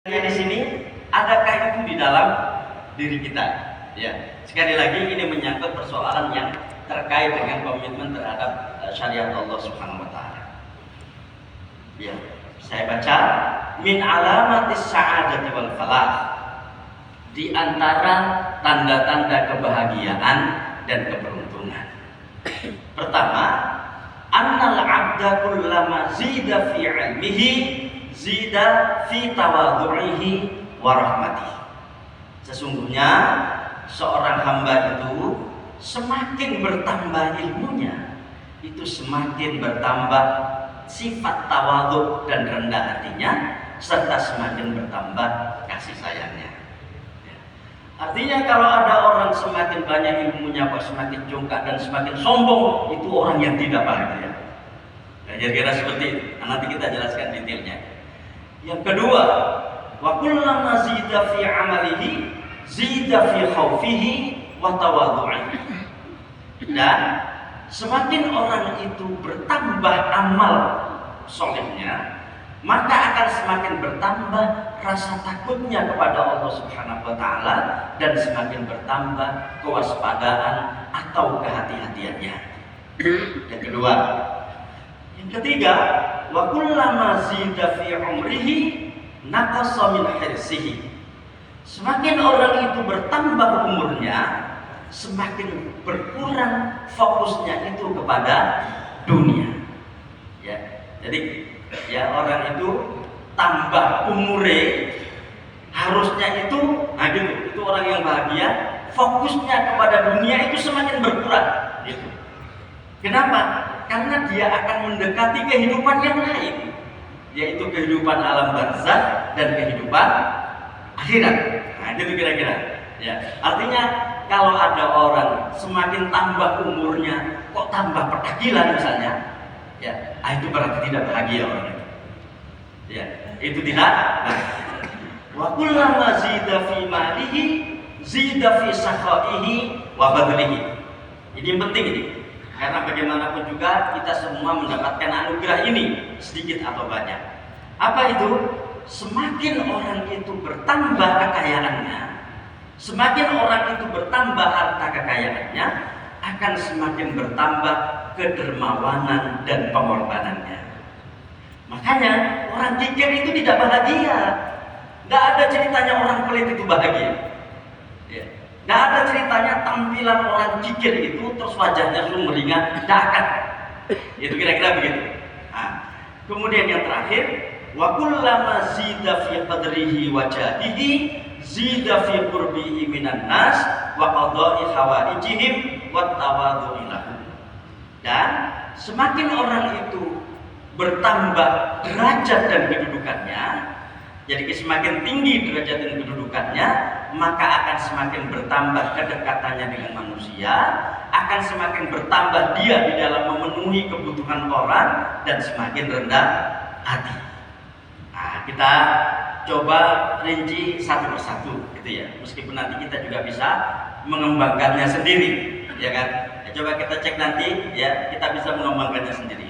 Di sini, adakah itu di dalam diri kita? Ya, sekali lagi ini menyangkut persoalan yang terkait dengan komitmen terhadap syariat Allah Subhanahu wa taala. Ya, saya baca min alamatis sa'adati wal falah. Di antara tanda-tanda kebahagiaan dan keberuntungan. Pertama, annal 'abda kullama zida fi 'ilmihi zida fi tawadhu'ihi wa rahmatihi. Sesungguhnya seorang hamba itu semakin bertambah ilmunya, itu semakin bertambah sifat tawadhu dan rendah hatinya, serta semakin bertambah kasih sayangnya. Artinya kalau ada orang semakin banyak ilmunya kok semakin congkak dan semakin sombong, itu orang yang tidak bahagia. Nah, kira-kira seperti itu. Nah, nanti kita jelaskan detailnya. Yang kedua, wa kullama zida fi amalihi zida fi khaufihi wa tawadhu'ihi. Dan semakin orang itu bertambah amal solehnya, maka akan semakin bertambah rasa takutnya kepada Allah Subhanahu wa taala dan semakin bertambah kewaspadaan atau kehati-hatiannya. Yang kedua. Yang ketiga, wa kullama zida fi umrihi naqasa min hirsihi. Semakin orang itu bertambah umurnya, semakin berkurang fokusnya itu kepada dunia. Ya. Jadi ya orang itu tambah umure harusnya itu, nah gitu, itu orang yang bahagia, fokusnya kepada dunia itu semakin berkurang gitu. Kenapa? Karena dia akan mendekati kehidupan yang lain, yaitu kehidupan alam barzakh dan kehidupan akhirat. Nah, itu kira-kira. Ya, artinya kalau ada orang semakin tambah umurnya, kok tambah petakilan misalnya, ya, itu berarti tidak bahagia orang itu. Ya, itu tidak bahagia. Wa kullama zida fi malihi zida fi sakhaihi wa badlihi. Ini yang penting ini. Karena bagaimanapun juga kita semua mendapatkan anugerah ini sedikit atau banyak. Apa itu? Semakin orang itu bertambah kekayaannya, semakin orang itu bertambah harta kekayaannya, akan semakin bertambah kedermawanan dan pengorbanannya. Makanya orang kikir itu tidak bahagia. Tidak ada ceritanya orang pelit itu bahagia. Ya. Tidak ada ceritanya tampilan orang kikir itu terus wajahnya sumringah, tidak akan. Itu kira-kira begitu. Nah, kemudian yang terakhir, wa kullama zida fi qadrihi wa jahihi zida fi qurbihi minan nas wa qada'i hawaijihim wa tawadhu'i lahum. Dan semakin orang itu bertambah derajat dan kedudukannya, jadi semakin tinggi derajat dan kedudukannya, maka akan semakin bertambah kedekatannya dengan manusia, akan semakin bertambah dia di dalam memenuhi kebutuhan orang dan semakin rendah hati. Nah, kita coba rinci satu persatu, gitu ya. Meskipun nanti kita juga bisa mengembangkannya sendiri, ya kan? Ya, coba kita cek nanti, ya, kita bisa mengembangkannya sendiri.